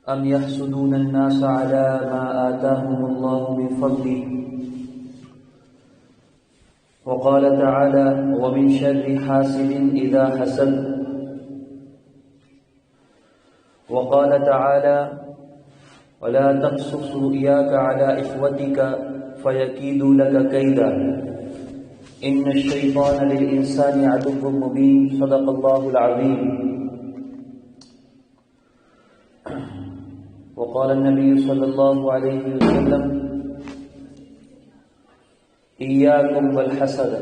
أم يحسدون الناس على ما آتاهم الله من فضله وقال تعالى ومن شر حاسد إذا حسد وقال تعالى ولا تقصص رؤياك على إخوتك فيكيدوا لك كيدا إن الشيطان للإنسان عدو مبين صدق الله العظيم وقال النبي صلى الله عليه وسلم إياكم والحسد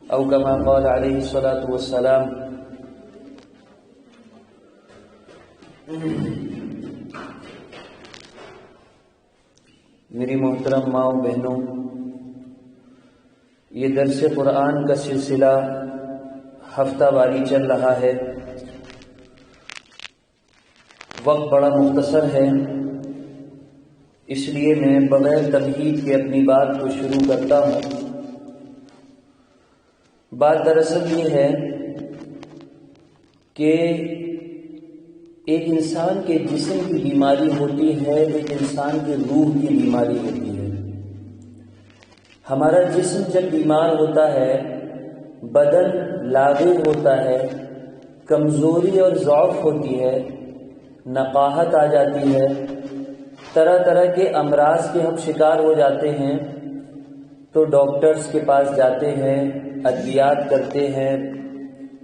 أو كما قال عليه الصلاة والسلام. میری محترم ماؤں بہنوں، یہ درس قرآن کا سلسلہ ہفتہ واری چل رہا ہے. وقت بڑا مختصر ہے، اس لیے میں بغیر تمہید کے اپنی بات کو شروع کرتا ہوں. بات دراصل یہ ہے کہ ایک انسان کے جسم کی بیماری ہوتی ہے، ایک انسان کے روح کی بیماری ہوتی ہے. ہمارا جسم جب بیمار ہوتا ہے، بدن لاغر ہوتا ہے، کمزوری اور ضعف ہوتی ہے، نقاہت آ جاتی ہے، طرح طرح کے امراض کے ہم شکار ہو جاتے ہیں، تو ڈاکٹرز کے پاس جاتے ہیں، ادویات کرتے ہیں،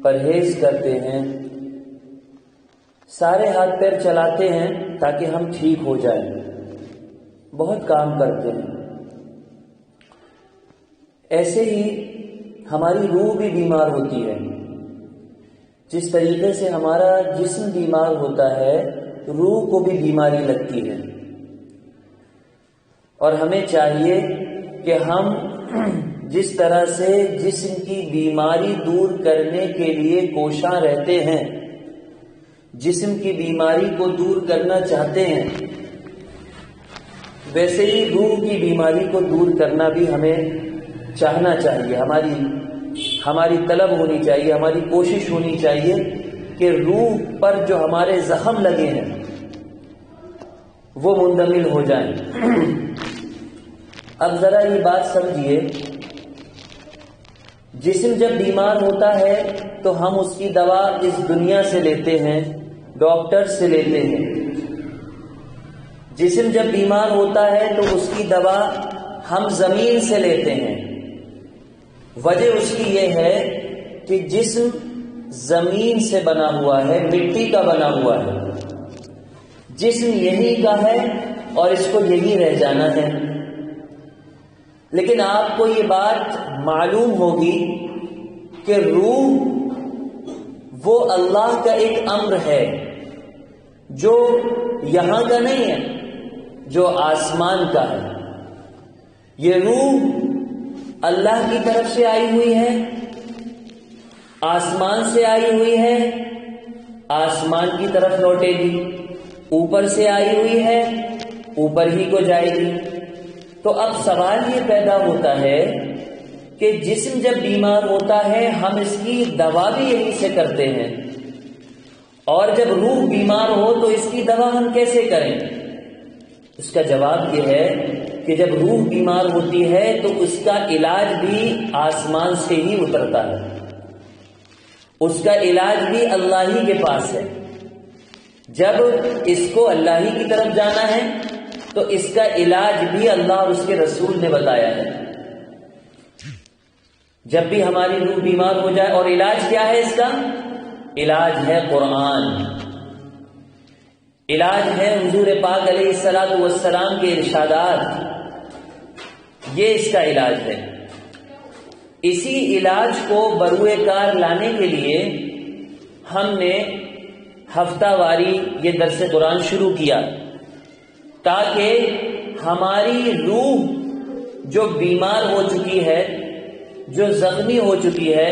پرہیز کرتے ہیں، سارے ہاتھ پیر چلاتے ہیں تاکہ ہم ٹھیک ہو جائیں، بہت کام کرتے ہیں. ایسے ہی ہماری روح بھی بیمار ہوتی ہے. جس طریقے سے ہمارا جسم بیمار ہوتا ہے، روح کو بھی بیماری لگتی ہے. اور ہمیں چاہیے کہ ہم جس طرح سے جسم کی بیماری دور کرنے کے لیے کوشاں رہتے ہیں، جسم کی بیماری کو دور کرنا چاہتے ہیں، ویسے ہی روح کی بیماری کو دور کرنا بھی ہمیں چاہنا چاہیے. ہماری طلب ہونی چاہیے، ہماری کوشش ہونی چاہیے کہ روح پر جو ہمارے زخم لگے ہیں وہ مندمل ہو جائیں. اب ذرا یہ بات سمجھیے، جسم جب بیمار ہوتا ہے تو ہم اس کی دوا اس دنیا سے لیتے ہیں، ڈاکٹر سے لیتے ہیں. جسم جب بیمار ہوتا ہے تو اس کی دوا ہم زمین سے لیتے ہیں. وجہ اس کی یہ ہے کہ جسم زمین سے بنا ہوا ہے، مٹی کا بنا ہوا ہے. جسم یہی کا ہے اور اس کو یہی رہ جانا ہے. لیکن آپ کو یہ بات معلوم ہوگی کہ روح وہ اللہ کا ایک امر ہے جو یہاں کا نہیں ہے، جو آسمان کا ہے. یہ روح اللہ کی طرف سے آئی ہوئی ہے، آسمان سے آئی ہوئی ہے، آسمان کی طرف لوٹے گی. اوپر سے آئی ہوئی ہے، اوپر ہی کو جائے گی. تو اب سوال یہ پیدا ہوتا ہے کہ جسم جب بیمار ہوتا ہے ہم اس کی دوا بھی یہی سے کرتے ہیں، اور جب روح بیمار ہو تو اس کی دوا ہم کیسے کریں؟ اس کا جواب یہ ہے کہ جب روح بیمار ہوتی ہے تو اس کا علاج بھی آسمان سے ہی اترتا ہے، اس کا علاج بھی اللہ ہی کے پاس ہے. جب اس کو اللہ ہی کی طرف جانا ہے تو اس کا علاج بھی اللہ اور اس کے رسول نے بتایا ہے. جب بھی ہماری روح بیمار ہو جائے، اور علاج کیا ہے اس کا؟ علاج ہے قرآن، علاج ہے حضور پاک علیہ الصلوۃ والسلام کے ارشادات. یہ اس کا علاج ہے. اسی علاج کو بروئے کار لانے کے لیے ہم نے ہفتہ واری یہ درس قرآن شروع کیا، تاکہ ہماری روح جو بیمار ہو چکی ہے، جو زخمی ہو چکی ہے،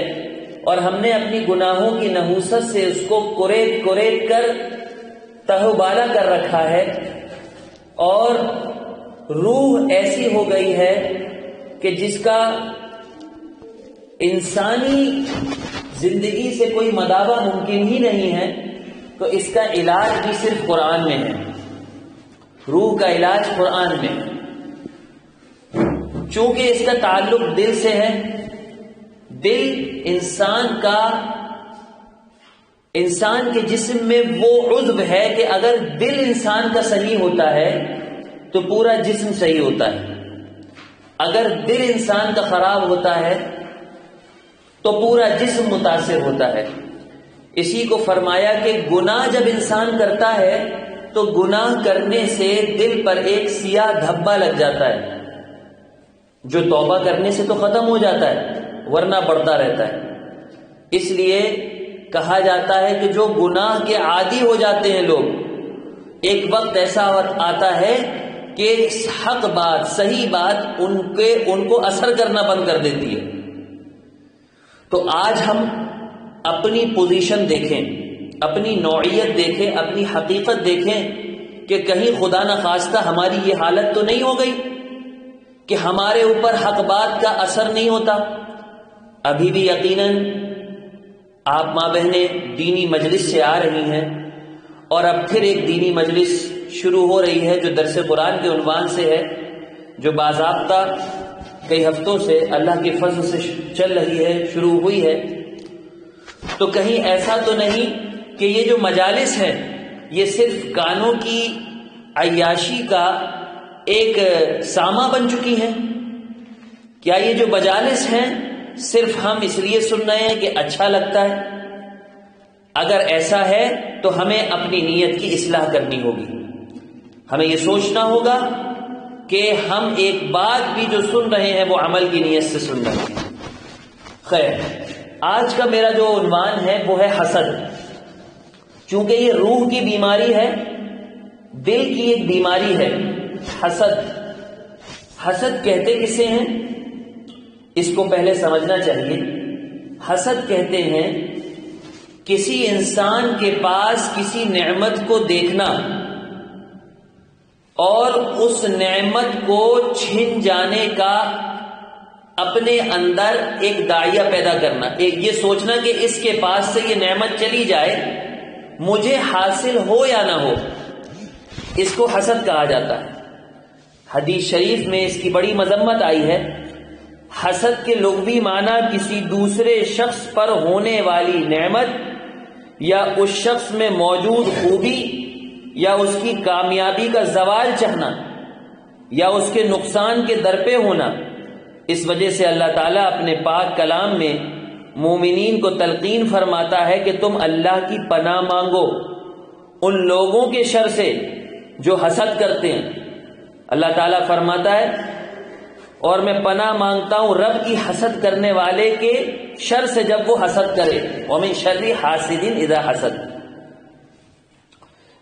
اور ہم نے اپنی گناہوں کی نحوست سے اس کو کریٹ کر تہو بالا کر رکھا ہے، اور روح ایسی ہو گئی ہے کہ جس کا انسانی زندگی سے کوئی مداوع ممکن ہی نہیں ہے، تو اس کا علاج بھی صرف قرآن میں ہے، روح کا علاج قرآن میں۔ چونکہ اس کا تعلق دل سے ہے، دل انسان کے جسم میں وہ عضو ہے کہ اگر دل انسان کا صحیح ہوتا ہے تو پورا جسم صحیح ہوتا ہے، اگر دل انسان کا خراب ہوتا ہے تو پورا جسم متاثر ہوتا ہے۔ اسی کو فرمایا کہ گناہ جب انسان کرتا ہے تو گناہ کرنے سے دل پر ایک سیاہ دھبا لگ جاتا ہے، جو توبہ کرنے سے تو ختم ہو جاتا ہے ورنہ بڑھتا رہتا ہے۔ اس لیے کہا جاتا ہے کہ جو گناہ کے عادی ہو جاتے ہیں لوگ، ایک وقت ایسا آتا ہے کہ حق بات، صحیح بات ان کو اثر کرنا بند کر دیتی ہے۔ تو آج ہم اپنی پوزیشن دیکھیں، اپنی نوعیت دیکھیں، اپنی حقیقت دیکھیں کہ کہیں خدا نخواستہ ہماری یہ حالت تو نہیں ہو گئی کہ ہمارے اوپر حق بات کا اثر نہیں ہوتا۔ ابھی بھی یقیناً آپ ماں بہنیں دینی مجلس سے آ رہی ہیں، اور اب پھر ایک دینی مجلس شروع ہو رہی ہے جو درس قرآن کے عنوان سے ہے، جو باضابطہ کئی ہفتوں سے اللہ کے فضل سے چل رہی ہے، شروع ہوئی ہے۔ تو کہیں ایسا تو نہیں کہ یہ جو مجالس ہیں یہ صرف کانوں کی عیاشی کا ایک سامہ بن چکی ہیں؟ کیا یہ جو مجالس ہیں صرف ہم اس لیے سن رہے ہیں کہ اچھا لگتا ہے؟ اگر ایسا ہے تو ہمیں اپنی نیت کی اصلاح کرنی ہوگی، ہمیں یہ سوچنا ہوگا کہ ہم ایک بات بھی جو سن رہے ہیں وہ عمل کی نیت سے سن رہے ہیں۔ خیر، آج کا میرا جو عنوان ہے وہ ہے حسد۔ چونکہ یہ روح کی بیماری ہے، دل کی ایک بیماری ہے حسد۔ حسد کہتے کسے ہیں اس کو پہلے سمجھنا چاہیے۔ حسد کہتے ہیں کسی انسان کے پاس کسی نعمت کو دیکھنا اور اس نعمت کو چھن جانے کا اپنے اندر ایک داعیہ پیدا کرنا، ایک یہ سوچنا کہ اس کے پاس سے یہ نعمت چلی جائے، مجھے حاصل ہو یا نہ ہو، اس کو حسد کہا جاتا ہے۔ حدیث شریف میں اس کی بڑی مذمت آئی ہے۔ حسد کے لغوی معنی کسی دوسرے شخص پر ہونے والی نعمت یا اس شخص میں موجود خوبی یا اس کی کامیابی کا زوال چاہنا یا اس کے نقصان کے درپے ہونا۔ اس وجہ سے اللہ تعالیٰ اپنے پاک کلام میں مومنین کو تلقین فرماتا ہے کہ تم اللہ کی پناہ مانگو ان لوگوں کے شر سے جو حسد کرتے ہیں۔ اللہ تعالیٰ فرماتا ہے اور میں پناہ مانگتا ہوں رب کی حسد کرنے والے کے شر سے جب وہ حسد کرے، وَمِن شَرِّ حَاسِدٍ إِذَا حَسَدَ۔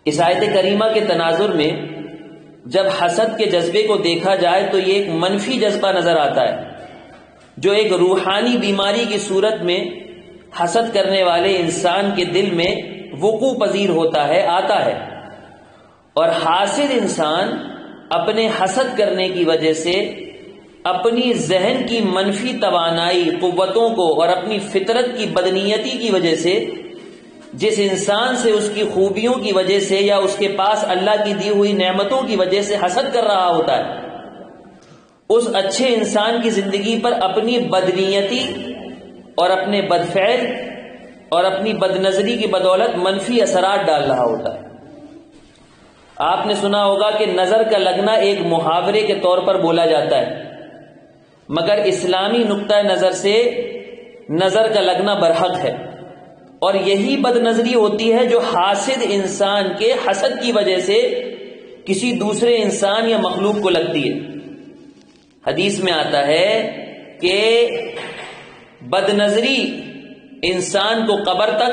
اس آیت کریمہ کے تناظر میں جب حسد کے جذبے کو دیکھا جائے تو یہ ایک منفی جذبہ نظر آتا ہے جو ایک روحانی بیماری کی صورت میں حسد کرنے والے انسان کے دل میں وقوع پذیر ہوتا ہے، آتا ہے۔ اور حاسد انسان اپنے حسد کرنے کی وجہ سے اپنی ذہن کی منفی توانائی، قوتوں کو اور اپنی فطرت کی بدنیتی کی وجہ سے جس انسان سے اس کی خوبیوں کی وجہ سے یا اس کے پاس اللہ کی دی ہوئی نعمتوں کی وجہ سے حسد کر رہا ہوتا ہے، اس اچھے انسان کی زندگی پر اپنی بدنیتی اور اپنے بدفعل اور اپنی بدنظری کی بدولت منفی اثرات ڈال رہا ہوتا ہے۔ آپ نے سنا ہوگا کہ نظر کا لگنا ایک محاورے کے طور پر بولا جاتا ہے، مگر اسلامی نقطہ نظر سے نظر کا لگنا برحق ہے، اور یہی بد نظری ہوتی ہے جو حاسد انسان کے حسد کی وجہ سے کسی دوسرے انسان یا مخلوق کو لگتی ہے۔ حدیث میں آتا ہے کہ بد نظری انسان کو قبر تک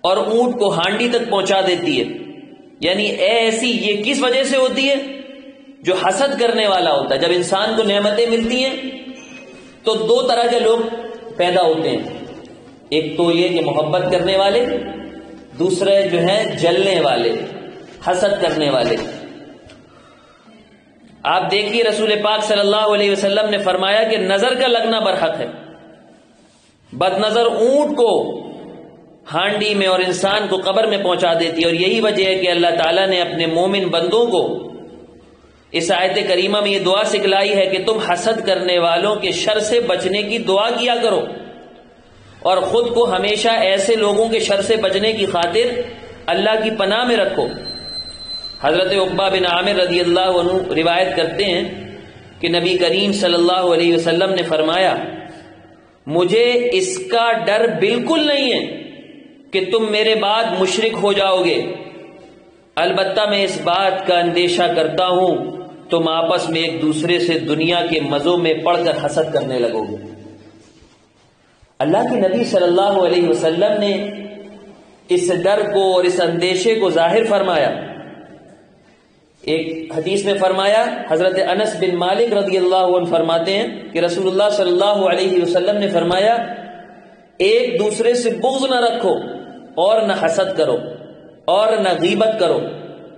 اور اونٹ کو ہانڈی تک پہنچا دیتی ہے۔ یعنی ایسی یہ کس وجہ سے ہوتی ہے؟ جو حسد کرنے والا ہوتا ہے۔ جب انسان کو نعمتیں ملتی ہیں تو دو طرح کے لوگ پیدا ہوتے ہیں، ایک تو یہ کہ محبت کرنے والے، دوسرے جو ہیں جلنے والے، حسد کرنے والے۔ آپ دیکھیے رسول پاک صلی اللہ علیہ وسلم نے فرمایا کہ نظر کا لگنا برحق ہے، بد نظر اونٹ کو ہانڈی میں اور انسان کو قبر میں پہنچا دیتی ہے. اور یہی وجہ ہے کہ اللہ تعالیٰ نے اپنے مومن بندوں کو اس آیت کریمہ میں یہ دعا سکھلائی ہے کہ تم حسد کرنے والوں کے شر سے بچنے کی دعا کیا کرو اور خود کو ہمیشہ ایسے لوگوں کے شر سے بچنے کی خاطر اللہ کی پناہ میں رکھو. حضرت عقبہ بن عامر رضی اللہ عنہ روایت کرتے ہیں کہ نبی کریم صلی اللہ علیہ وسلم نے فرمایا مجھے اس کا ڈر بالکل نہیں ہے کہ تم میرے بعد مشرک ہو جاؤ گے، البتہ میں اس بات کا اندیشہ کرتا ہوں تم آپس میں ایک دوسرے سے دنیا کے مزوں میں پڑھ کر حسد کرنے لگو گے. اللہ کے نبی صلی اللہ علیہ وسلم نے اس ڈر کو اور اس اندیشے کو ظاہر فرمایا. ایک حدیث میں فرمایا، حضرت انس بن مالک رضی اللہ عنہ فرماتے ہیں کہ رسول اللہ صلی اللہ علیہ وسلم نے فرمایا ایک دوسرے سے بغض نہ رکھو اور نہ حسد کرو اور نہ غیبت کرو.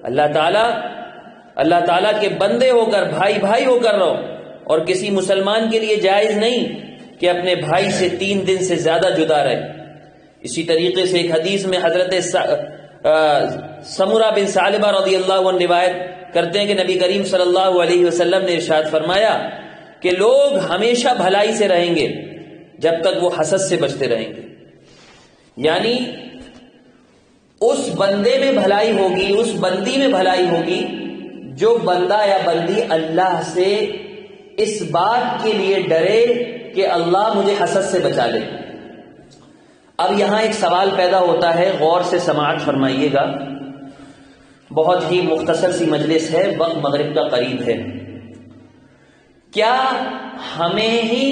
اللہ تعالیٰ کے بندے ہو کر بھائی بھائی ہو کر رہو، اور کسی مسلمان کے لیے جائز نہیں کہ اپنے بھائی سے 3 دن سے زیادہ جدا رہے. اسی طریقے سے ایک حدیث میں حضرت سمرہ بن ثعلبہ رضی اللہ عنہ روایت کرتے ہیں کہ نبی کریم صلی اللہ علیہ وسلم نے ارشاد فرمایا کہ لوگ ہمیشہ بھلائی سے رہیں گے جب تک وہ حسد سے بچتے رہیں گے. یعنی اس بندے میں بھلائی ہوگی، اس بندی میں بھلائی ہوگی جو بندہ یا بندی اللہ سے اس بات کے لیے ڈرے کہ اللہ مجھے حسد سے بچا لے. اب یہاں ایک سوال پیدا ہوتا ہے، غور سے سماعت فرمائیے گا. بہت ہی مختصر سی مجلس ہے، وقت مغرب کا قریب ہے. کیا ہمیں ہی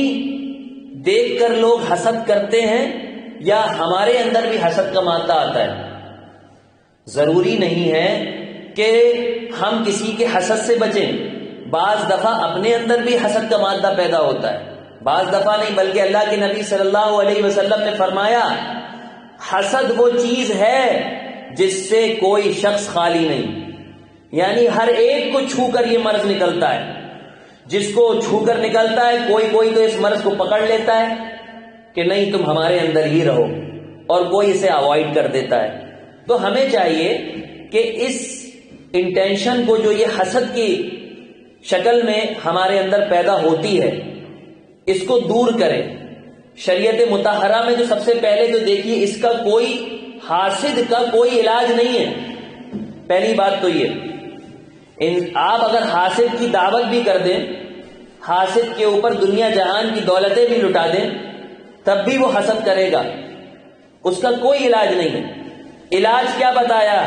دیکھ کر لوگ حسد کرتے ہیں یا ہمارے اندر بھی حسد کا مادہ آتا ہے؟ ضروری نہیں ہے کہ ہم کسی کے حسد سے بچیں. بعض دفعہ اپنے اندر بھی حسد کا مادہ پیدا ہوتا ہے، بعض دفعہ نہیں، بلکہ اللہ کے نبی صلی اللہ علیہ وسلم نے فرمایا حسد وہ چیز ہے جس سے کوئی شخص خالی نہیں. یعنی ہر ایک کو چھو کر یہ مرض نکلتا ہے، جس کو چھو کر نکلتا ہے کوئی تو اس مرض کو پکڑ لیتا ہے کہ نہیں تم ہمارے اندر ہی رہو، اور کوئی اسے اوائڈ کر دیتا ہے. تو ہمیں چاہیے کہ اس انٹینشن کو جو یہ حسد کی شکل میں ہمارے اندر پیدا ہوتی ہے اس کو دور کریں. شریعت مطہرہ میں جو سب سے پہلے تو دیکھیے اس کا کوئی حاسد کا کوئی علاج نہیں ہے. پہلی بات تو یہ، آپ اگر حاسد کی دعوت بھی کر دیں، حاسد کے اوپر دنیا جہان کی دولتیں بھی لٹا دیں، تب بھی وہ حسد کرے گا، اس کا کوئی علاج نہیں ہے. علاج کیا بتایا؟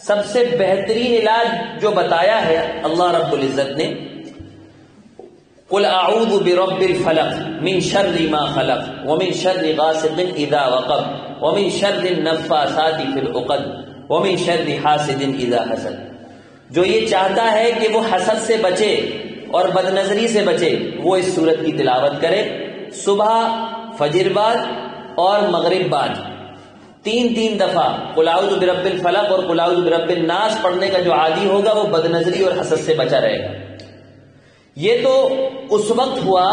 سب سے بہترین علاج جو بتایا ہے اللہ رب العزت نے، قل اعوذ برب الفلق من شر ما خلق ومن شر غاسق اذا وقب ومن شر النفاثات في العقد ومن شر حاسد اذا حسد. جو یہ چاہتا ہے کہ وہ حسد سے بچے اور بد نظری سے بچے، وہ اس سورت کی تلاوت کرے صبح، فجر بعد اور مغرب بعد 3 دفعہ. قل اعوذ برب الفلق اور قل اعوذ برب الناس پڑھنے کا جو عادی ہوگا وہ بد نظری اور حسد سے بچا رہے گا. یہ تو اس وقت ہوا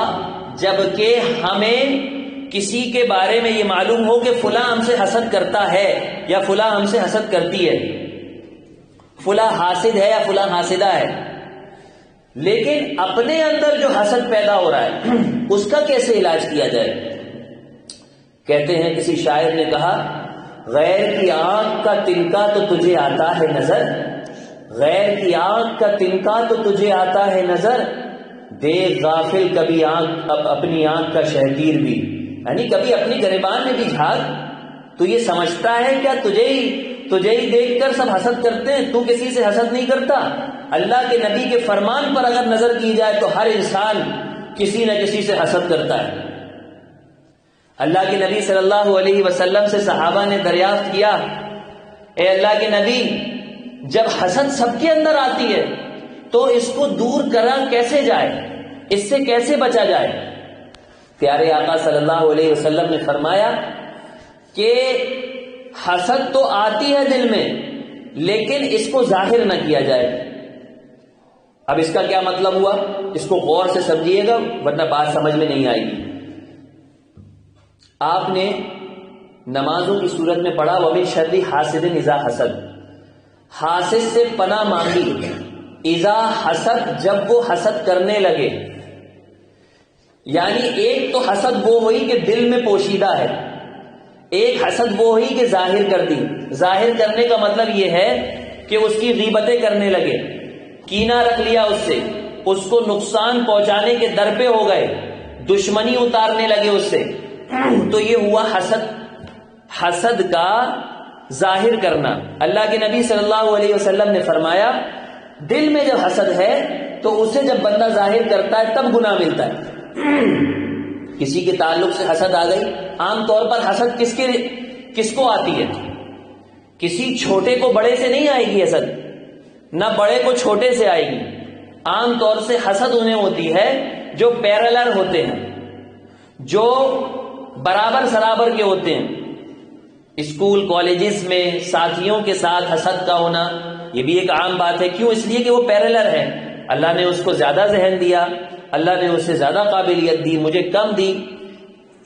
جب کہ ہمیں کسی کے بارے میں یہ معلوم ہو کہ فلاں ہم سے حسد کرتا ہے یا فلاں ہم سے حسد کرتی ہے، فلاں حاسد ہے یا فلاں حاسدہ ہے. لیکن اپنے اندر جو حسد پیدا ہو رہا ہے اس کا کیسے علاج کیا جائے؟ کہتے ہیں کسی شاعر نے کہا، غیر کی آنکھ کا تنکا تو تجھے آتا ہے نظر، غیر کی آنکھ کا تنکا تو تجھے آتا ہے نظر، دیکھ غافل کبھی اپنی آنکھ کا شہتیر بھی. یعنی کبھی اپنی گریبان میں بھی جھانک، تو یہ سمجھتا ہے کیا تجھے ہی دیکھ کر سب حسد کرتے ہیں؟ تو کسی سے حسد نہیں کرتا. اللہ کے نبی کے فرمان پر اگر نظر کی جائے تو ہر انسان کسی نہ کسی سے حسد کرتا ہے. اللہ کے نبی صلی اللہ علیہ وسلم سے صحابہ نے دریافت کیا، اے اللہ کے نبی، جب حسد سب کے اندر آتی ہے تو اس کو دور کرا کیسے جائے، اس سے کیسے بچا جائے؟ پیارے آقا صلی اللہ علیہ وسلم نے فرمایا کہ حسد تو آتی ہے دل میں لیکن اس کو ظاہر نہ کیا جائے. اب اس کا کیا مطلب ہوا؟ اس کو غور سے سمجھیے گا ورنہ بات سمجھ میں نہیں آئے گی. آپ نے نمازوں کی صورت میں پڑھا وَمِن شَرِّ حَاسِدٍ اِذَا حَسَد، حاسد سے پناہ مانگی، اذا حسد جب وہ حسد کرنے لگے. یعنی ایک تو حسد وہ ہوئی کہ دل میں پوشیدہ ہے، ایک حسد وہ ہوئی کہ ظاہر کر دی. ظاہر کرنے کا مطلب یہ ہے کہ اس کی غیبتیں کرنے لگے، کینہ رکھ لیا اس سے، اس کو نقصان پہنچانے کے در پہ ہو گئے، دشمنی اتارنے لگے اس سے. تو یہ ہوا حسد، حسد کا ظاہر کرنا. اللہ کے نبی صلی اللہ علیہ وسلم نے فرمایا دل میں جب حسد ہے تو اسے جب بندہ ظاہر کرتا ہے تب گناہ ملتا ہے. کسی کے تعلق سے حسد آ گئی. عام طور پر حسد کس کو آتی ہے؟ کسی چھوٹے کو بڑے سے نہیں آئے گی حسد، نہ بڑے کو چھوٹے سے آئے گی. عام طور سے حسد انہیں ہوتی ہے جو پیرالر ہوتے ہیں، جو برابر سرابر کے ہوتے ہیں. اسکول کالجز میں ساتھیوں کے ساتھ حسد کا ہونا یہ بھی ایک عام بات ہے. کیوں؟ اس لیے کہ وہ پیرالر ہے. اللہ نے اس کو زیادہ ذہن دیا، اللہ نے اسے زیادہ قابلیت دی، مجھے کم دی.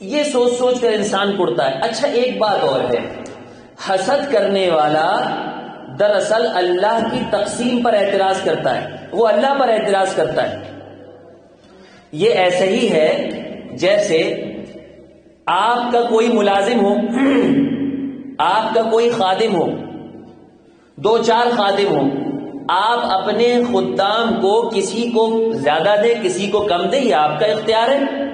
یہ سوچ سوچ کر انسان کڑتا ہے. اچھا ایک بات اور ہے، حسد کرنے والا دراصل اللہ کی تقسیم پر اعتراض کرتا ہے، وہ اللہ پر اعتراض کرتا ہے. یہ ایسے ہی ہے جیسے آپ کا کوئی ملازم ہو، آپ کا کوئی خادم ہو، 2-4 خادم ہو، آپ اپنے خدام کو کسی کو زیادہ دے کسی کو کم دے، یہ آپ کا اختیار ہے.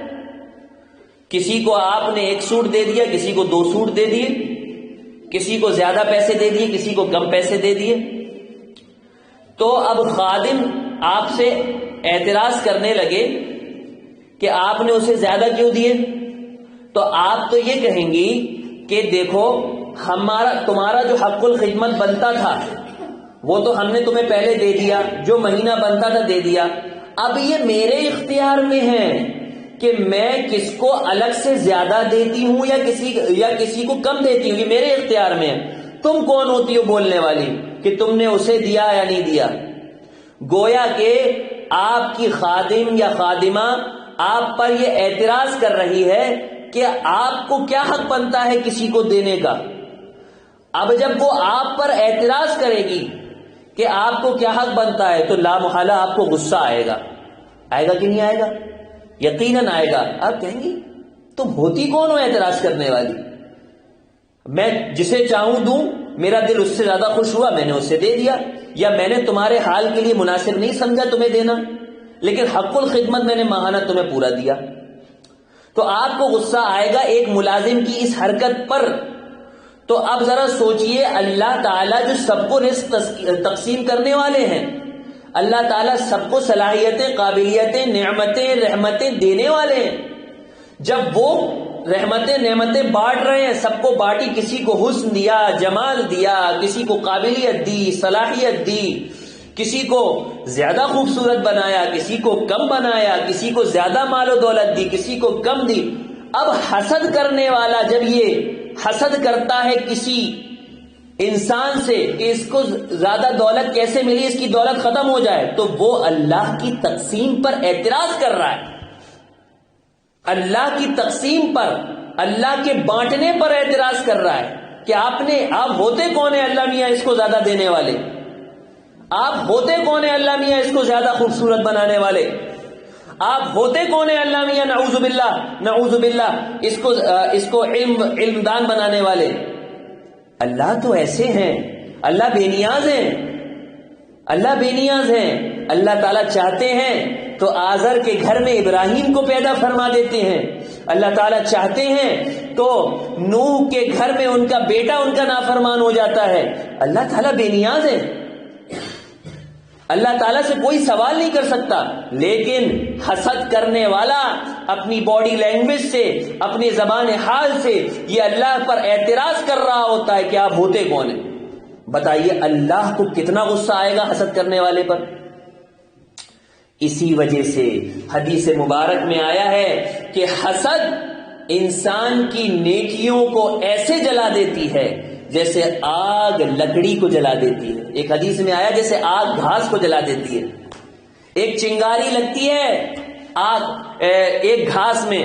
کسی کو آپ نے 1 سوٹ دے دیا، کسی کو 2 سوٹ دے دیے، کسی کو زیادہ پیسے دے دیے، کسی کو کم پیسے دے دیے. تو اب خادم آپ سے اعتراض کرنے لگے کہ آپ نے اسے زیادہ کیوں دیے، تو آپ تو یہ کہیں گی کہ دیکھو تمہارا جو حق الخدمت بنتا تھا وہ تو ہم نے تمہیں پہلے دے دیا، جو مہینہ بنتا تھا دے دیا. اب یہ میرے اختیار میں ہے کہ میں کس کو الگ سے زیادہ دیتی ہوں یا کسی کو کم دیتی ہوں، یہ میرے اختیار میں ہے. تم کون ہوتی ہو بولنے والی کہ تم نے اسے دیا یا نہیں دیا؟ گویا کہ آپ کی خادم یا خادمہ آپ پر یہ اعتراض کر رہی ہے کہ آپ کو کیا حق بنتا ہے کسی کو دینے کا. اب جب وہ آپ پر اعتراض کرے گی کہ آپ کو کیا حق بنتا ہے تو لا محالہ آپ کو غصہ آئے گا. آئے گا کہ نہیں آئے گا؟ یقیناً آئے گا. آپ کہیں گی تم ہوتی کون ہو اعتراض کرنے والی؟ میں جسے چاہوں دوں، میرا دل اس سے زیادہ خوش ہوا میں نے اسے دے دیا، یا میں نے تمہارے حال کے لیے مناسب نہیں سمجھا تمہیں دینا، لیکن حق الخدمت میں نے ماہانہ تمہیں پورا دیا. تو آپ کو غصہ آئے گا ایک ملازم کی اس حرکت پر. تو اب ذرا سوچئے، اللہ تعالیٰ جو سب کو رزق تقسیم کرنے والے ہیں، اللہ تعالیٰ سب کو صلاحیتیں، قابلیتیں، نعمتیں، رحمتیں دینے والے ہیں، جب وہ رحمتیں نعمتیں بانٹ رہے ہیں، سب کو بانٹی، کسی کو حسن دیا، جمال دیا، کسی کو قابلیت دی، صلاحیت دی، کسی کو زیادہ خوبصورت بنایا، کسی کو کم بنایا، کسی کو زیادہ مال و دولت دی، کسی کو کم دی. اب حسد کرنے والا جب یہ حسد کرتا ہے کسی انسان سے کہ اس کو زیادہ دولت کیسے ملی، اس کی دولت ختم ہو جائے، تو وہ اللہ کی تقسیم پر اعتراض کر رہا ہے. اللہ کی تقسیم پر، اللہ کے بانٹنے پر اعتراض کر رہا ہے کہ آپ ہوتے کون ہیں اللہ میاں اس کو زیادہ دینے والے؟ آپ ہوتے کون ہیں اللہ میاں اس کو زیادہ خوبصورت بنانے والے؟ آپ ہوتے کون ہیں اللہ میاں نعوذ باللہ اس کو علم دان بنانے والے؟ اللہ تو ایسے ہیں، اللہ بے نیاز ہیں، اللہ بے نیاز ہیں. اللہ تعالیٰ چاہتے ہیں تو آزر کے گھر میں ابراہیم کو پیدا فرما دیتے ہیں. اللہ تعالیٰ چاہتے ہیں تو نوح کے گھر میں ان کا بیٹا ان کا نافرمان ہو جاتا ہے. اللہ تعالیٰ بے نیاز ہے، اللہ تعالیٰ سے کوئی سوال نہیں کر سکتا. لیکن حسد کرنے والا اپنی باڈی لینگویج سے، اپنی زبان حال سے یہ اللہ پر اعتراض کر رہا ہوتا ہے کہ آپ ہوتے کون ہیں. بتائیے اللہ کو کتنا غصہ آئے گا حسد کرنے والے پر. اسی وجہ سے حدیث مبارک میں آیا ہے کہ حسد انسان کی نیکیوں کو ایسے جلا دیتی ہے جیسے آگ لکڑی کو جلا دیتی ہے. ایک حدیث میں آیا جیسے آگ گھاس کو جلا دیتی ہے. ایک چنگاری لگتی ہے آگ ایک گھاس میں،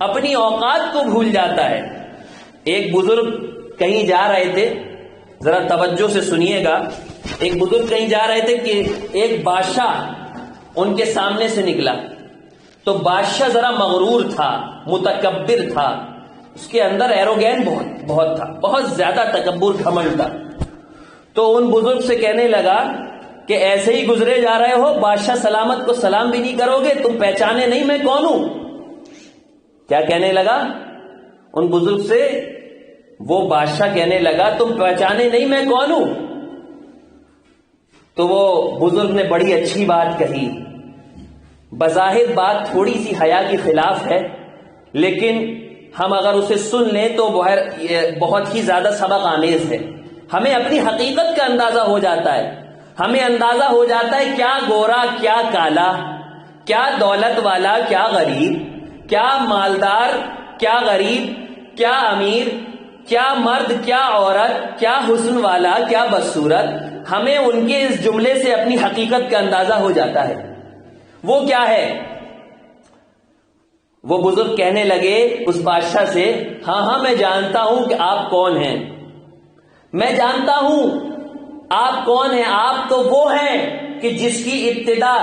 اپنی اوقات کو بھول جاتا ہے. ایک بزرگ کہیں جا رہے تھے، ذرا توجہ سے سنیے گا. ایک بزرگ کہیں جا رہے تھے کہ ایک بادشاہ ان کے سامنے سے نکلا. تو بادشاہ ذرا مغرور تھا، متکبر تھا، اس کے اندر ایروگین بہت تھا، بہت زیادہ تکبر، گھمنڈ تھا. تو ان بزرگ سے کہنے لگا کہ ایسے ہی گزرے جا رہے ہو، بادشاہ سلامت کو سلام بھی نہیں کرو گے، تم پہچانے نہیں میں کون ہوں؟ کیا کہنے لگا ان بزرگ سے؟ وہ بادشاہ کہنے لگا تم پہچانے نہیں میں کون ہوں؟ تو وہ بزرگ نے بڑی اچھی بات کہی. بظاہر بات تھوڑی سی حیا کے خلاف ہے، لیکن ہم اگر اسے سن لیں تو بہت ہی زیادہ سبق آمیز ہے. ہمیں اپنی حقیقت کا اندازہ ہو جاتا ہے. ہمیں اندازہ ہو جاتا ہے کیا گورا کیا کالا، کیا دولت والا کیا غریب، کیا مالدار کیا غریب، کیا امیر، کیا مرد کیا عورت، کیا حسن والا کیا بدصورت. ہمیں ان کے اس جملے سے اپنی حقیقت کا اندازہ ہو جاتا ہے. وہ کیا ہے؟ وہ بزرگ کہنے لگے اس بادشاہ سے، ہاں میں جانتا ہوں کہ آپ کون ہیں، میں جانتا ہوں آپ کون ہیں. آپ تو وہ ہیں کہ جس کی ابتدا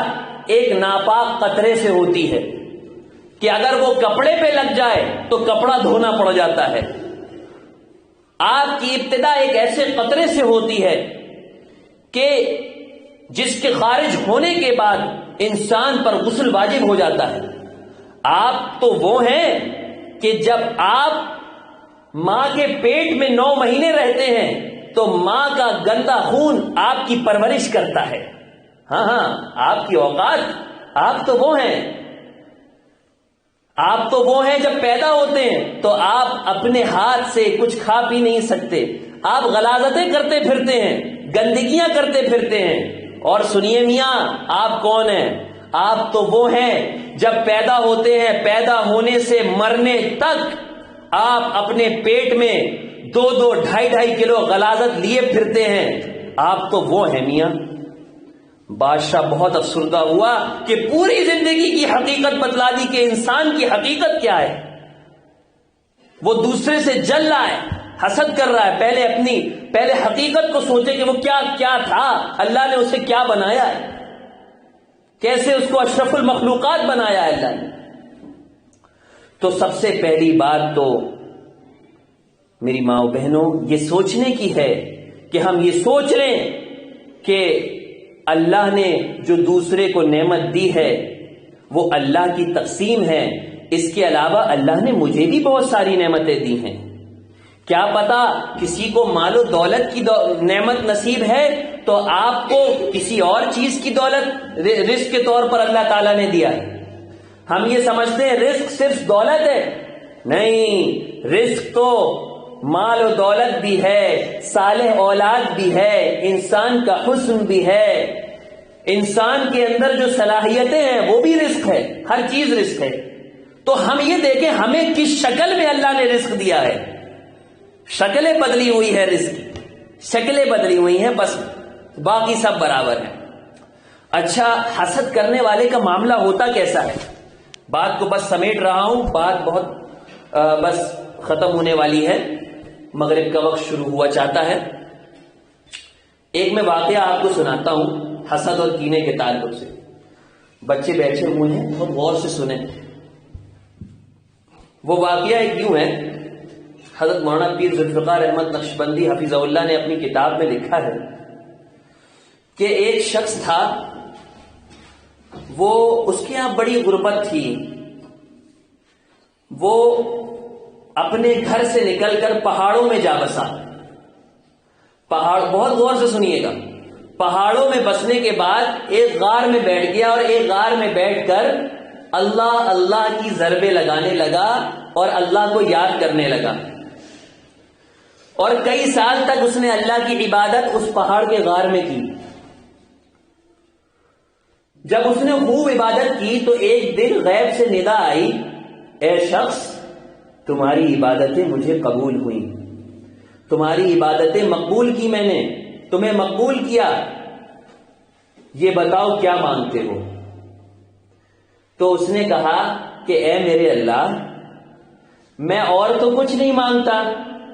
ایک ناپاک قطرے سے ہوتی ہے کہ اگر وہ کپڑے پہ لگ جائے تو کپڑا دھونا پڑ جاتا ہے. آپ کی ابتدا ایک ایسے قطرے سے ہوتی ہے کہ جس کے خارج ہونے کے بعد انسان پر غسل واجب ہو جاتا ہے. آپ تو وہ ہیں کہ جب آپ ماں کے پیٹ میں 9 مہینے رہتے ہیں تو ماں کا گندا خون آپ کی پرورش کرتا ہے. ہاں آپ کی اوقات، آپ تو وہ ہیں. آپ تو وہ ہیں جب پیدا ہوتے ہیں تو آپ اپنے ہاتھ سے کچھ کھا پی نہیں سکتے. آپ غلاظتیں کرتے پھرتے ہیں، گندگیاں کرتے پھرتے ہیں. اور سنیے میاں، آپ کون ہیں؟ آپ تو وہ ہیں جب پیدا ہوتے ہیں، پیدا ہونے سے مرنے تک آپ اپنے پیٹ میں 2-2 2.5 کلو غلاظت لیے پھرتے ہیں. آپ تو وہ ہیں میاں. بادشاہ بہت افسردہ ہوا کہ پوری زندگی کی حقیقت بتلا دی کہ انسان کی حقیقت کیا ہے. وہ دوسرے سے جل رہا ہے، حسد کر رہا ہے. پہلے حقیقت کو سوچے کہ وہ کیا تھا، اللہ نے اسے کیا بنایا ہے، کیسے اس کو اشرف المخلوقات بنایا ہے اللہ نے. تو سب سے پہلی بات تو میری ماں و بہنوں یہ سوچنے کی ہے کہ ہم یہ سوچ لیں کہ اللہ نے جو دوسرے کو نعمت دی ہے وہ اللہ کی تقسیم ہے. اس کے علاوہ اللہ نے مجھے بھی بہت ساری نعمتیں دی ہیں. کیا پتا کسی کو مال و دولت کی نعمت نصیب ہے تو آپ کو کسی اور چیز کی دولت رزق کے طور پر اللہ تعالیٰ نے دیا ہے. ہم یہ سمجھتے ہیں رزق صرف دولت ہے. نہیں، رزق تو مال و دولت بھی ہے، صالح اولاد بھی ہے، انسان کا حسن بھی ہے، انسان کے اندر جو صلاحیتیں ہیں وہ بھی رزق ہے. ہر چیز رزق ہے. تو ہم یہ دیکھیں ہمیں کس شکل میں اللہ نے رزق دیا ہے. شکلیں بدلی ہوئی ہے، رزق کی شکلیں بدلی ہوئی ہیں، بس باقی سب برابر ہیں. اچھا، حسد کرنے والے کا معاملہ ہوتا کیسا ہے؟ بات کو بس سمیٹ رہا ہوں، بات بہت بس ختم ہونے والی ہے، مغرب کا وقت شروع ہوا چاہتا ہے. ایک میں واقعہ آپ کو سناتا ہوں حسد اور کینے کے تعلق سے. بچے بیٹھے ہوئے ہیں، بہت غور سے سنیں. وہ واقعہ ایک یوں ہے، حضرت مولانا پیر ذوالفقار احمد نقشبندی حفظہ اللہ نے اپنی کتاب میں لکھا ہے کہ ایک شخص تھا، وہ اس کے یہاں بڑی غربت تھی. وہ اپنے گھر سے نکل کر پہاڑوں میں جا بسا. بہت غور سے سنیے گا. پہاڑوں میں بسنے کے بعد ایک غار میں بیٹھ گیا اور ایک غار میں بیٹھ کر اللہ اللہ کی ضربیں لگانے لگا اور اللہ کو یاد کرنے لگا. اور کئی سال تک اس نے اللہ کی عبادت اس پہاڑ کے غار میں کی. جب اس نے خوب عبادت کی تو ایک دن غیب سے ندا آئی، اے شخص، تمہاری عبادتیں مجھے قبول ہوئیں، تمہاری عبادتیں مقبول کی، میں نے تمہیں مقبول کیا، یہ بتاؤ کیا مانگتے ہو. تو اس نے کہا کہ اے میرے اللہ، میں اور تو کچھ نہیں مانگتا،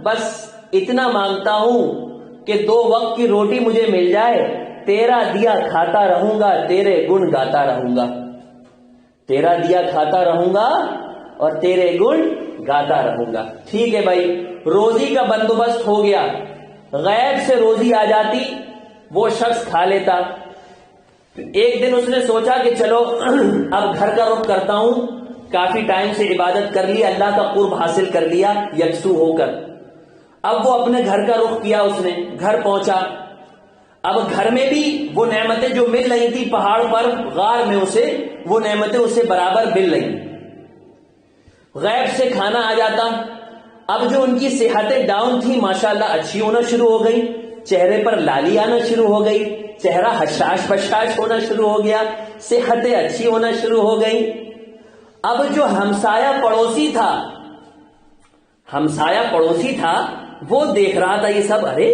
بس اتنا مانگتا ہوں کہ 2 وقت کی روٹی مجھے مل جائے، تیرا دیا کھاتا رہوں گا، تیرے گن گاتا رہوں گا۔ تیرا دیا کھاتا رہوں گا اور تیرے گن گاتا رہوں گا۔ ٹھیک ہے بھائی، روزی کا بندوبست ہو گیا، غیب سے روزی آ جاتی، وہ شخص کھا لیتا۔ ایک دن اس نے سوچا کہ چلو اب گھر کا رخ کرتا ہوں، کافی ٹائم سے عبادت کر لی، اللہ کا قرب حاصل کر لیا یکسو ہو کر۔ اب وہ اپنے گھر کا رخ کیا، اس نے گھر پہنچا۔ اب گھر میں بھی وہ نعمتیں جو مل رہی تھی پہاڑ پر غار میں، اسے وہ نعمتیں اسے برابر مل رہی۔ غیب سے کھانا آ جاتا۔ اب جو ان کی صحتیں ڈاؤن تھی ماشاءاللہ اچھی ہونا شروع ہو گئی، چہرے پر لالی آنا شروع ہو گئی، چہرہ حشاش بشاش ہونا شروع ہو گیا، صحتیں اچھی ہونا شروع ہو گئی۔ اب جو ہمسایہ پڑوسی تھا وہ دیکھ رہا تھا یہ سب، ارے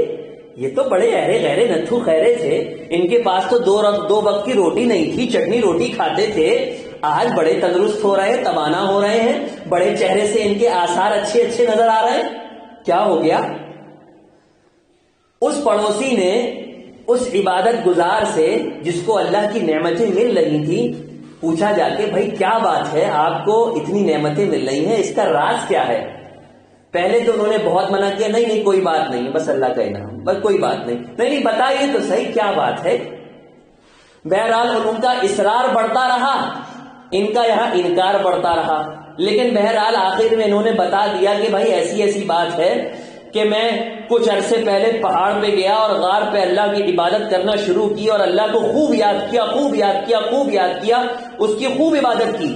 یہ تو بڑے اہرے غیرے نتھو خیرے تھے، ان کے پاس تو 2 وقت کی روٹی نہیں تھی، چٹنی روٹی کھاتے تھے، آج بڑے تندرست ہو رہے ہیں، توانا ہو رہے ہیں، بڑے چہرے سے ان کے آثار اچھے اچھے نظر آ رہے ہیں۔ کیا ہو گیا؟ اس پڑوسی نے اس عبادت گزار سے جس کو اللہ کی نعمتیں مل رہی تھی پوچھا جا کے، بھائی کیا بات ہے، آپ کو اتنی نعمتیں مل رہی ہیں، اس کا راز کیا ہے؟ پہلے تو انہوں نے بہت منع کیا، نہیں کوئی بات نہیں، بس اللہ کا انعام، بس کوئی بات نہیں بتائیے تو صحیح کیا بات ہے۔ بہرحال ان کا اصرار بڑھتا رہا، ان کا یہاں انکار بڑھتا رہا، لیکن بہرحال آخر میں انہوں نے بتا دیا کہ بھائی ایسی بات ہے کہ میں کچھ عرصے پہلے پہاڑ پہ گیا اور غار پہ اللہ کی عبادت کرنا شروع کی اور اللہ کو خوب یاد کیا، اس کی خوب عبادت کی،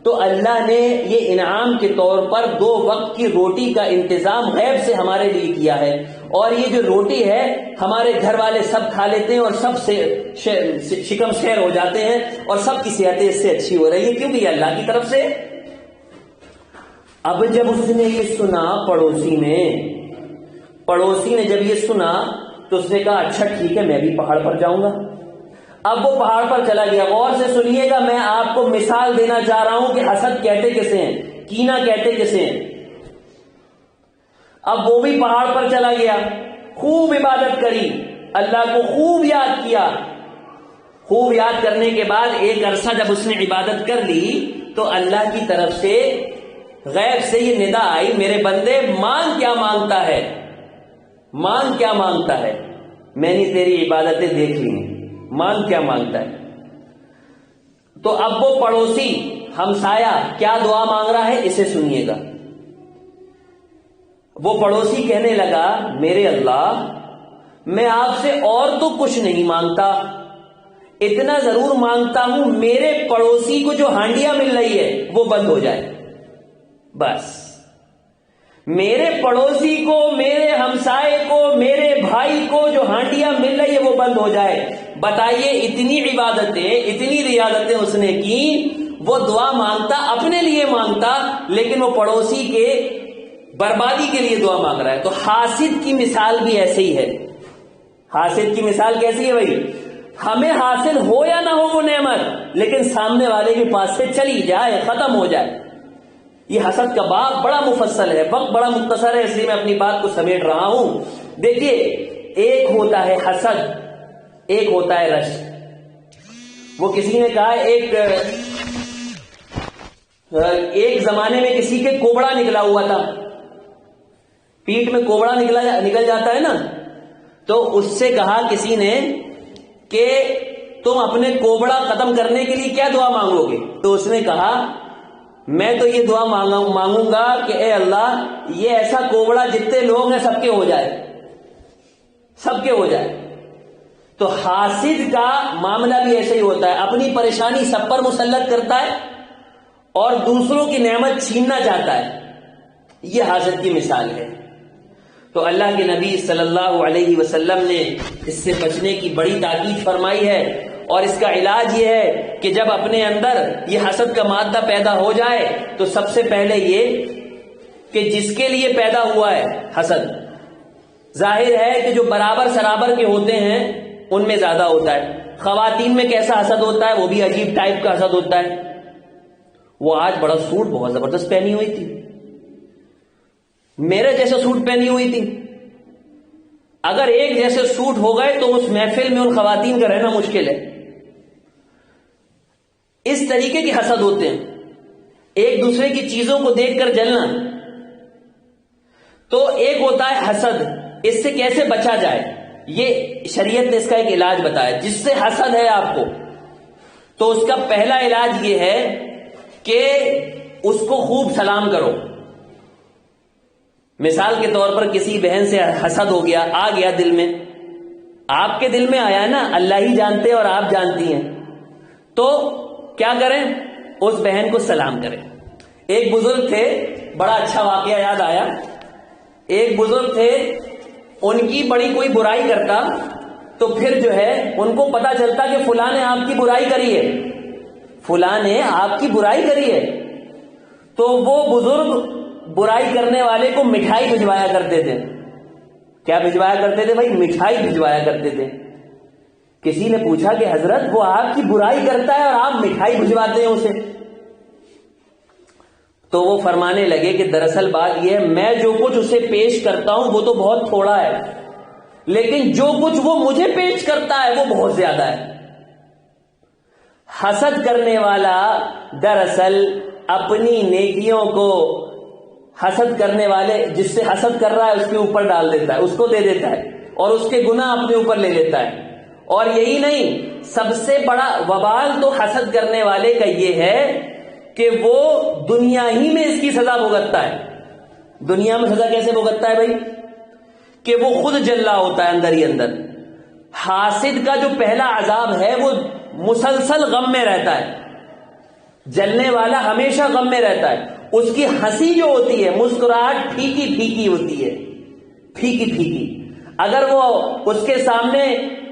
تو اللہ نے یہ انعام کے طور پر 2 وقت کی روٹی کا انتظام غیب سے ہمارے لیے کیا ہے، اور یہ جو روٹی ہے ہمارے گھر والے سب کھا لیتے ہیں اور سب سے شکم شیر ہو جاتے ہیں اور سب کی صحتیں اس سے اچھی ہو رہی ہیں، کیونکہ یہ اللہ کی طرف سے۔ اب جب اس نے یہ سنا، پڑوسی نے جب یہ سنا تو اس نے کہا اچھا ٹھیک ہے، میں بھی پہاڑ پر جاؤں گا۔ اب وہ پہاڑ پر چلا گیا۔ غور سے سنیے گا، میں آپ کو مثال دینا چاہ رہا ہوں کہ حسد کہتے کسے ہیں، کینہ کہتے کسے ہیں۔ اب وہ بھی پہاڑ پر چلا گیا، خوب عبادت کری، اللہ کو خوب یاد کیا۔ خوب یاد کرنے کے بعد ایک عرصہ جب اس نے عبادت کر لی تو اللہ کی طرف سے غیب سے یہ ندا آئی، میرے بندے مانگ کیا مانگتا ہے، مانگ کیا مانگتا ہے، میں نے تیری عبادتیں دیکھ لی، مانگ کیا مانگتا ہے۔ تو اب وہ پڑوسی ہمسایہ کیا دعا مانگ رہا ہے، اسے سنیے گا۔ وہ پڑوسی کہنے لگا، میرے اللہ، میں آپ سے اور تو کچھ نہیں مانگتا، اتنا ضرور مانگتا ہوں میرے پڑوسی کو جو ہانڈیاں مل رہی ہے وہ بند ہو جائے، بس میرے پڑوسی کو، میرے ہمسائے کو، میرے بھائی کو جو ہانڈیاں مل رہی ہے وہ بند ہو جائے۔ بتائیے اتنی عبادتیں، اتنی ریاضتیں اس نے کی، وہ دعا مانگتا، اپنے لیے مانگتا، لیکن وہ پڑوسی کے بربادی کے لیے دعا مانگ رہا ہے۔ تو حاسد کی مثال بھی ایسے ہی ہے۔ حاسد کی مثال کیسی ہے بھائی؟ ہمیں حاصل ہو یا نہ ہو وہ نعمت، لیکن سامنے والے کے پاس سے چلی جائے، ختم ہو جائے۔ یہ حسد کا باب بڑا مفصل ہے، وقت بڑا مختصر ہے، اس لیے میں اپنی بات کو سمیٹ رہا ہوں۔ دیکھیے، ایک ہوتا ہے حسد، ایک ہوتا ہے رشک۔ وہ کسی نے کہا ایک زمانے میں کسی کے کوبڑا نکلا ہوا تھا، پیٹ میں کوبڑا نکل جاتا ہے نا، تو اس سے کہا کسی نے کہ تم اپنے کوبڑا ختم کرنے کے لیے کیا دعا مانگو گے؟ تو اس نے کہا میں تو یہ دعا مانگوں گا کہ اے اللہ، یہ ایسا کوبڑا جتنے لوگ ہیں سب کے ہو جائے، سب کے ہو جائے۔ تو حاسد کا معاملہ بھی ایسے ہی ہوتا ہے، اپنی پریشانی سب پر مسلط کرتا ہے اور دوسروں کی نعمت چھیننا چاہتا ہے۔ یہ حاسد کی مثال ہے۔ تو اللہ کے نبی صلی اللہ علیہ وسلم نے اس سے بچنے کی بڑی تاکید فرمائی ہے، اور اس کا علاج یہ ہے کہ جب اپنے اندر یہ حسد کا مادہ پیدا ہو جائے تو سب سے پہلے یہ کہ جس کے لیے پیدا ہوا ہے حسد، ظاہر ہے کہ جو برابر سرابر کے ہوتے ہیں ان میں زیادہ ہوتا ہے۔ خواتین میں کیسا حسد ہوتا ہے؟ وہ بھی عجیب ٹائپ کا حسد ہوتا ہے۔ وہ آج بڑا سوٹ بہت زبردست پہنی ہوئی تھی، میرے جیسے سوٹ پہنی ہوئی تھی. اگر ایک جیسے سوٹ ہو گئے تو اس محفل میں ان خواتین کا رہنا مشکل ہے. اس طریقے کے حسد ہوتے ہیں, ایک دوسرے کی چیزوں کو دیکھ کر جلنا. تو ایک ہوتا ہے حسد, اس سے کیسے بچا جائے, یہ شریعت نے اس کا ایک علاج بتایا. جس سے حسد ہے آپ کو, تو اس کا پہلا علاج یہ ہے کہ اس کو خوب سلام کرو. مثال کے طور پر کسی بہن سے حسد ہو گیا, آ گیا دل میں, آپ کے دل میں آیا نا, اللہ ہی جانتے اور آپ جانتی ہیں, تو کیا کریں, اس بہن کو سلام کریں. ایک بزرگ تھے, بڑا اچھا واقعہ یاد آیا. ایک بزرگ تھے, ان کی بڑی کوئی برائی کرتا تو پھر جو ہے ان کو پتا چلتا کہ فلاں نے آپ کی برائی کری ہے, فلاں نے آپ کی برائی کری ہے, تو وہ بزرگ برائی کرنے والے کو مٹھائی بھجوایا کرتے تھے. کیا بھجوایا کرتے تھے بھائی؟ مٹھائی بھجوایا کرتے تھے. کسی نے پوچھا کہ حضرت وہ آپ کی برائی کرتا ہے اور آپ مٹھائی بھجواتے ہیں اسے. تو وہ فرمانے لگے کہ دراصل بات یہ ہے, میں جو کچھ اسے پیش کرتا ہوں وہ تو بہت تھوڑا ہے, لیکن جو کچھ وہ مجھے پیش کرتا ہے وہ بہت زیادہ ہے. حسد کرنے والا دراصل اپنی نیکیوں کو حسد کرنے والے, جس سے حسد کر رہا ہے اس کے اوپر ڈال دیتا ہے, اس کو دے دیتا ہے, اور اس کے گناہ اپنے اوپر لے لیتا ہے. اور یہی نہیں, سب سے بڑا وبال تو حسد کرنے والے کا یہ ہے کہ وہ دنیا ہی میں اس کی سزا بھگتتا ہے. دنیا میں سزا کیسے بھگتتا ہے بھائی؟ کہ وہ خود جل رہا ہوتا ہے اندر ہی اندر. حاسد کا جو پہلا عذاب ہے وہ مسلسل غم میں رہتا ہے. جلنے والا ہمیشہ غم میں رہتا ہے. اس کی ہنسی جو ہوتی ہے, مسکراہٹ پھیکی پھیکی ہوتی ہے, پھیکی پھیکی. اگر وہ اس کے سامنے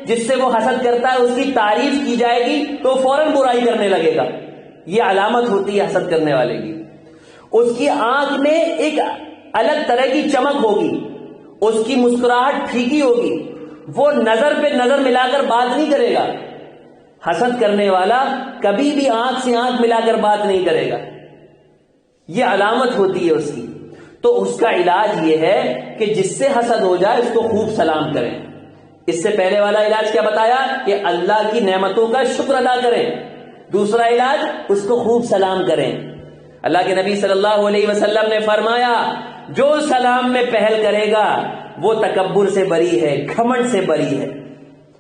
جس سے وہ حسد کرتا ہے اس کی تعریف کی جائے گی تو فوراً برائی کرنے لگے گا. یہ علامت ہوتی ہے حسد کرنے والے کی. اس کی آنکھ میں ایک الگ طرح کی چمک ہوگی, اس کی مسکراہٹ پھیکی ہوگی, وہ نظر پہ نظر ملا کر بات نہیں کرے گا. حسد کرنے والا کبھی بھی آنکھ سے آنکھ ملا کر بات نہیں کرے گا. یہ علامت ہوتی ہے اس کی. تو اس کا علاج یہ ہے کہ جس سے حسد ہو جائے اس کو خوب سلام کریں. اس سے پہلے والا علاج کیا بتایا کہ اللہ کی نعمتوں کا شکر ادا کریں. دوسرا علاج اس کو خوب سلام کریں. اللہ کے نبی صلی اللہ علیہ وسلم نے فرمایا جو سلام میں پہل کرے گا وہ تکبر سے بری ہے, گھمنڈ سے بری ہے.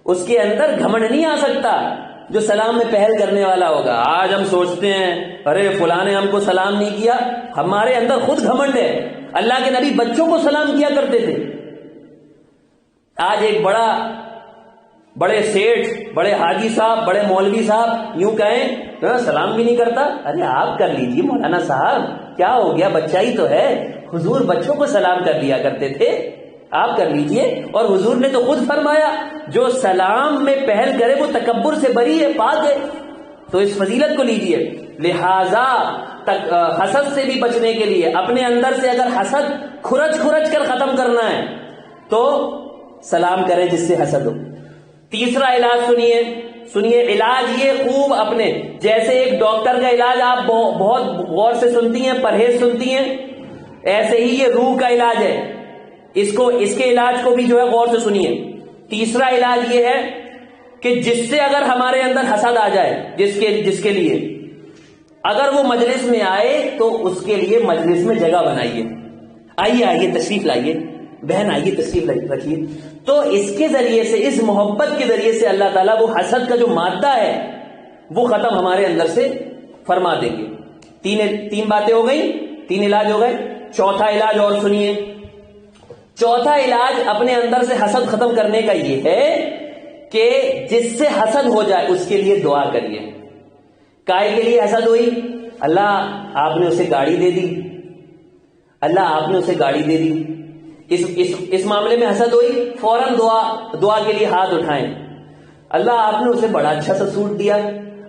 اس کے اندر گھمنڈ نہیں آ سکتا جو سلام میں پہل کرنے والا ہوگا. آج ہم سوچتے ہیں ارے فلاں نے ہم کو سلام نہیں کیا, ہمارے اندر خود گھمنڈ ہے. اللہ کے نبی بچوں کو سلام کیا کرتے تھے. آج ایک بڑے سیٹھ, بڑے حاجی صاحب, بڑے مولوی صاحب یوں کہیں سلام بھی نہیں کرتا. ارے آپ کر لیجیے مولانا صاحب, کیا ہو گیا, بچہ ہی تو ہے. حضور بچوں کو سلام کر دیا کرتے تھے, آپ کر لیجئے. اور حضور نے تو خود فرمایا جو سلام میں پہل کرے وہ تکبر سے بری ہے, پاک ہے. تو اس فضیلت کو لیجئے. لہذا حسد سے بھی بچنے کے لیے اپنے اندر سے اگر حسد کھرچ کر ختم کرنا ہے تو سلام کریں جس سے حسد ہو. تیسرا علاج سنیے, علاج یہ خوب اپنے, جیسے ایک ڈاکٹر کا علاج آپ بہت غور سے سنتی ہیں, پرہیز سنتی ہیں, ایسے ہی یہ روح کا علاج ہے. اس کے علاج کو بھی جو ہے غور سے سنیے. تیسرا علاج یہ ہے کہ جس سے اگر ہمارے اندر حسد آ جائے, جس کے لیے اگر وہ مجلس میں آئے تو اس کے لیے مجلس میں جگہ بنائیے. آئیے تشریف لائیے, بہن آئیے تشریف رکھیے. تو اس کے ذریعے سے, اس محبت کے ذریعے سے اللہ تعالیٰ وہ حسد کا جو مادہ ہے وہ ختم ہمارے اندر سے فرما دیں گے. تین باتیں ہو گئی, 3 علاج ہو گئے. چوتھا علاج اور سنیے. چوتھا علاج اپنے اندر سے حسد ختم کرنے کا یہ ہے کہ جس سے حسد ہو جائے اس کے لیے دعا کریے. کائے کے لیے حسد ہوئی؟ اللہ آپ نے اسے گاڑی دے دی, اللہ آپ نے اسے گاڑی دے دی. اس معاملے میں حسد ہوئی, فوراً دعا کے لیے ہاتھ اٹھائیں. اللہ آپ نے اسے بڑا اچھا سا سوٹ دیا,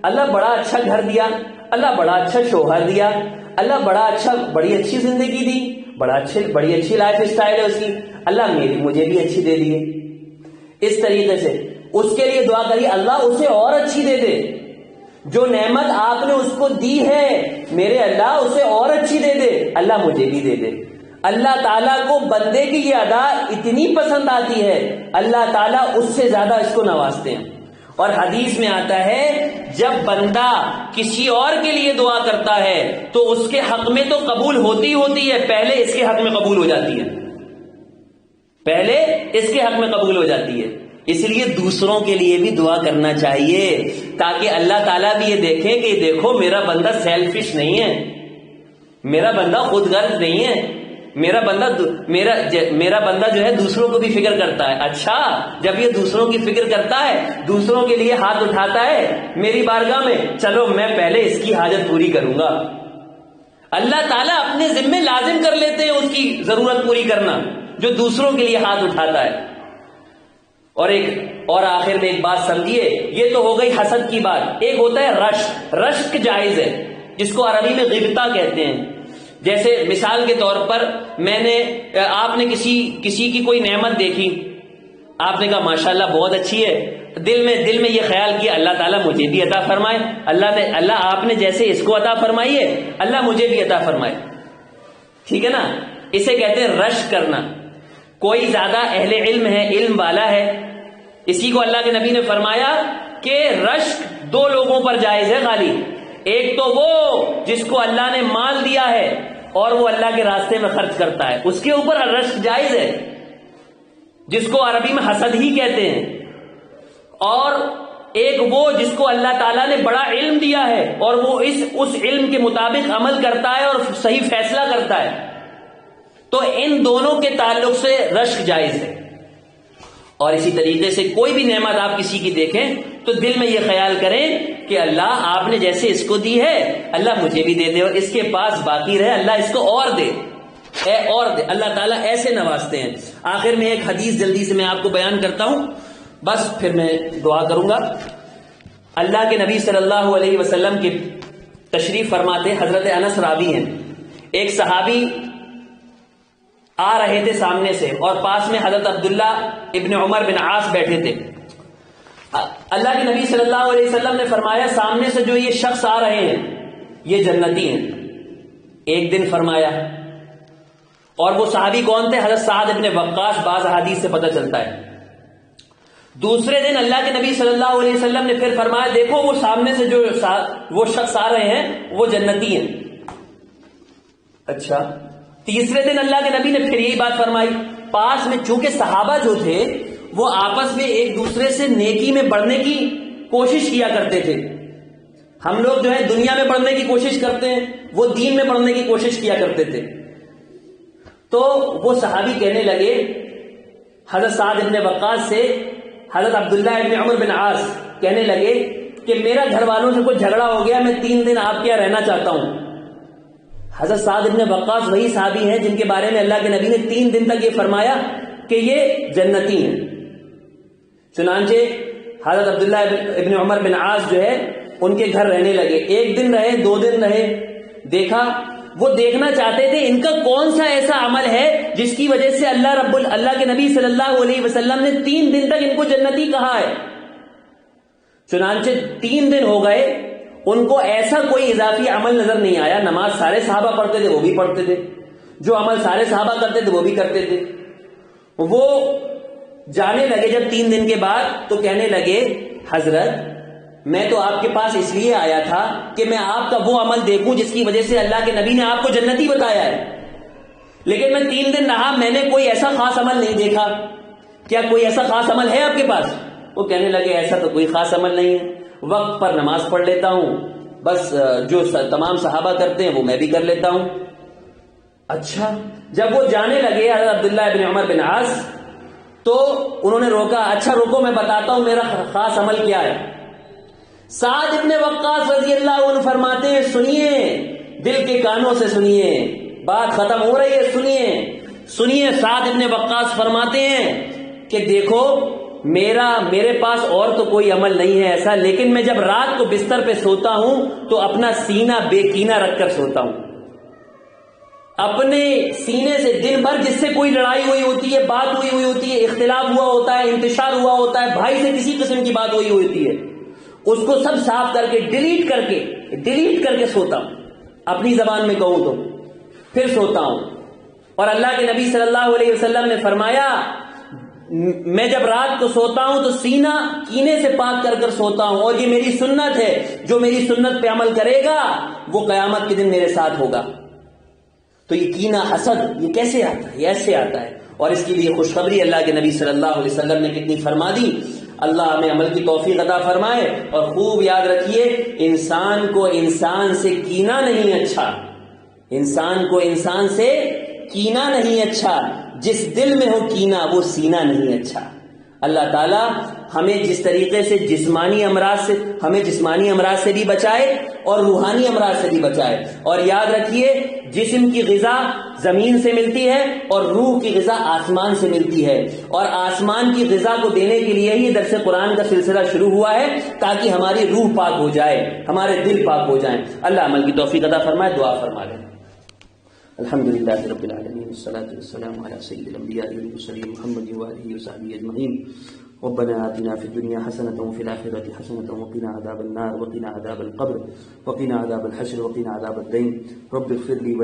اللہ بڑا اچھا گھر دیا, اللہ بڑا اچھا شوہر دیا, اللہ بڑی اچھی زندگی دی, بڑی اچھی لائف اسٹائل ہے اس کی, اللہ مجھے بھی اچھی دے دیے. اس طریقے سے اس کے لیے دعا کریے اللہ اسے اور اچھی دے دے. جو نعمت آپ نے اس کو دی ہے میرے اللہ اسے اور اچھی دے دے, اللہ مجھے بھی دے دے. اللہ تعالیٰ کو بندے کی یہ ادا اتنی پسند آتی ہے، اللہ تعالیٰ اس سے زیادہ اس کو نوازتے ہیں. اور حدیث میں آتا ہے جب بندہ کسی اور کے لیے دعا کرتا ہے تو اس کے حق میں تو قبول ہوتی ہوتی ہے، پہلے اس کے حق میں قبول ہو جاتی ہے، پہلے اس کے حق میں قبول ہو جاتی ہے. اس لیے دوسروں کے لیے بھی دعا کرنا چاہیے تاکہ اللہ تعالیٰ بھی یہ دیکھیں کہ دیکھو میرا بندہ سیلفش نہیں ہے، میرا بندہ خود غرض نہیں ہے، میرا بندہ جو ہے دوسروں کو بھی فکر کرتا ہے. اچھا جب یہ دوسروں کی فکر کرتا ہے، دوسروں کے لیے ہاتھ اٹھاتا ہے میری بارگاہ میں، چلو میں پہلے اس کی حاجت پوری کروں گا. اللہ تعالیٰ اپنے ذمے لازم کر لیتے ہیں اس کی ضرورت پوری کرنا جو دوسروں کے لیے ہاتھ اٹھاتا ہے. اور آخر میں ایک بات سمجھیے، یہ تو ہو گئی حسد کی بات. ایک ہوتا ہے رشک. رشک جائز ہے جس کو عربی میں غبطہ کہتے ہیں. جیسے مثال کے طور پر آپ نے کسی کی کوئی نعمت دیکھی، آپ نے کہا ماشاءاللہ بہت اچھی ہے، دل میں یہ خیال کیا اللہ تعالیٰ مجھے بھی عطا فرمائے، اللہ آپ نے جیسے اس کو عطا فرمائی ہے اللہ مجھے بھی عطا فرمائے. ٹھیک ہے نا، اسے کہتے ہیں رشک کرنا. کوئی زیادہ اہل علم ہے، علم والا ہے، اسی کو اللہ کے نبی نے فرمایا کہ رشک دو لوگوں پر جائز ہے خالی. ایک تو وہ جس کو اللہ نے مال دیا ہے اور وہ اللہ کے راستے میں خرچ کرتا ہے، اس کے اوپر رشک جائز ہے، جس کو عربی میں حسد ہی کہتے ہیں. اور ایک وہ جس کو اللہ تعالیٰ نے بڑا علم دیا ہے اور وہ اس علم کے مطابق عمل کرتا ہے اور صحیح فیصلہ کرتا ہے. تو ان دونوں کے تعلق سے رشک جائز ہے. اور اسی طریقے سے کوئی بھی نعمت آپ کسی کی دیکھیں تو دل میں یہ خیال کریں کہ اللہ آپ نے جیسے اس کو دی ہے اللہ مجھے بھی دے دے، اور اس کے پاس باقی رہے اللہ اس کو اور دے، اور دے. اللہ تعالیٰ ایسے نوازتے ہیں. آخر میں ایک حدیث جلدی سے میں آپ کو بیان کرتا ہوں، بس پھر میں دعا کروں گا. اللہ کے نبی صلی اللہ علیہ وسلم کی تشریف فرماتے، حضرت انس راوی ہیں. ایک صحابی آ رہے تھے سامنے سے اور پاس میں حضرت عبداللہ ابن عمر بن عاص بیٹھے تھے. اللہ کے نبی صلی اللہ علیہ وسلم نے فرمایا سامنے سے جو یہ شخص آ رہے ہیں یہ جنتی ہیں. ایک دن فرمایا، اور وہ صحابی کون تھے؟ حضرت سعد ابن وقاص، بعض حدیث سے پتہ چلتا ہے. دوسرے دن اللہ کے نبی صلی اللہ علیہ وسلم نے پھر فرمایا دیکھو وہ سامنے سے جو وہ شخص آ رہے ہیں وہ جنتی ہیں. اچھا. تیسرے دن اللہ کے نبی نے پھر یہی بات فرمائی. پاس میں چونکہ صحابہ جو تھے وہ آپس میں ایک دوسرے سے نیکی میں بڑھنے کی کوشش کیا کرتے تھے. ہم لوگ جو ہے دنیا میں بڑھنے کی کوشش کرتے ہیں، وہ دین میں بڑھنے کی کوشش کیا کرتے تھے. تو وہ صحابی کہنے لگے حضرت سعد ابن وقاص سے، حضرت عبداللہ ابن عمر بن عاص کہنے لگے کہ میرا گھر والوں سے کوئی جھگڑا ہو گیا، میں 3 دن آپ کے یہاں رہنا چاہتا ہوں. حضرت سعد ابن وقاص وہی صحابی ہیں جن کے بارے میں اللہ کے نبی نے 3 دن تک یہ فرمایا کہ یہ جنتی ہیں. چنانچہ حضرت عبداللہ ابن عمر بن عاص جو ہے ان کے گھر رہنے لگے. 1 دن رہے، 2 دن رہے. دیکھا، وہ دیکھنا چاہتے تھے ان کا کون سا ایسا عمل ہے جس کی وجہ سے اللہ کے نبی صلی اللہ علیہ وسلم نے 3 دن تک ان کو جنتی کہا ہے. چنانچہ 3 دن ہو گئے، ان کو ایسا کوئی اضافی عمل نظر نہیں آیا. نماز سارے صحابہ پڑھتے تھے، وہ بھی پڑھتے تھے، جو عمل سارے صحابہ کرتے تھے وہ بھی کرتے تھے. وہ جانے لگے جب 3 دن کے بعد تو کہنے لگے حضرت میں تو آپ کے پاس اس لیے آیا تھا کہ میں آپ کا وہ عمل دیکھوں جس کی وجہ سے اللہ کے نبی نے آپ کو جنتی بتایا ہے، لیکن میں 3 دن رہا، میں نے کوئی ایسا خاص عمل نہیں دیکھا. کیا کوئی ایسا خاص عمل ہے آپ کے پاس؟ وہ کہنے لگے ایسا تو کوئی خاص عمل نہیں ہے، وقت پر نماز پڑھ لیتا ہوں، بس جو تمام صحابہ کرتے ہیں وہ میں بھی کر لیتا ہوں. اچھا. جب وہ جانے لگے حضرت عبداللہ ابن عمر بن عاص تو انہوں نے روکا. اچھا روکو میں بتاتا ہوں میرا خاص عمل کیا ہے. سعد ابن وقاص رضی اللہ عنہ فرماتے ہیں سنیے، دل کے کانوں سے سنیے، بات ختم ہو رہی ہے، سنیے. سعد ابن وقاص فرماتے ہیں کہ دیکھو میرے پاس اور تو کوئی عمل نہیں ہے ایسا، لیکن میں جب رات کو بستر پہ سوتا ہوں تو اپنا سینہ بے کینہ رکھ کر سوتا ہوں. اپنے سینے سے دن بھر جس سے کوئی لڑائی ہوئی ہوتی ہے، بات ہوئی ہوتی ہے، اختلاف ہوا ہوتا ہے، انتشار ہوا ہوتا ہے، بھائی سے کسی قسم کی بات ہوئی ہوتی ہے، اس کو سب صاف کر کے ڈیلیٹ کر کے سوتا ہوں. اپنی زبان میں کہوں تو پھر سوتا ہوں. اور اللہ کے نبی صلی اللہ علیہ وسلم نے فرمایا میں جب رات کو سوتا ہوں تو سینہ کینے سے پاک کر کر سوتا ہوں، اور یہ میری سنت ہے، جو میری سنت پہ عمل کرے گا وہ قیامت کے دن میرے ساتھ ہوگا۔ تو یہ کینہ حسد یہ کیسے آتا ہے؟ یہ ایسے آتا ہے، اور اس کے لیے خوشخبری اللہ کے نبی صلی اللہ علیہ وسلم نے کتنی فرما دی۔ اللہ ہمیں عمل کی توفیق عطا فرمائے، اور خوب یاد رکھیے انسان کو انسان سے کینہ نہیں اچھا، انسان کو انسان سے کینہ نہیں اچھا، جس دل میں ہو کینہ وہ سینہ نہیں اچھا۔ اللہ تعالیٰ ہمیں جس طریقے سے جسمانی امراض سے بھی بچائے اور روحانی امراض سے بھی بچائے، اور یاد رکھیے جسم کی غذا زمین سے ملتی ہے اور روح کی غذا آسمان سے ملتی ہے، اور آسمان کی غذا کو دینے کے لیے ہی درس قرآن کا سلسلہ شروع ہوا ہے، تاکہ ہماری روح پاک ہو جائے، ہمارے دل پاک ہو جائیں۔ اللہ عمل کی توفیق عطا فرمائے، دعا فرما لیں۔ الحمدللہ رب العالمین والصلاة والسلام علی سید الانبیاء والمرسلین محمد وآلہ وصحبہ اجمعین۔ ربنا آتنا في الدنيا حسنة وفي الآخرة حسنة وقنا عذاب النار وقنا عذاب القبر وقنا عذاب الحشر وقنا عذاب الدين رب اغفر لي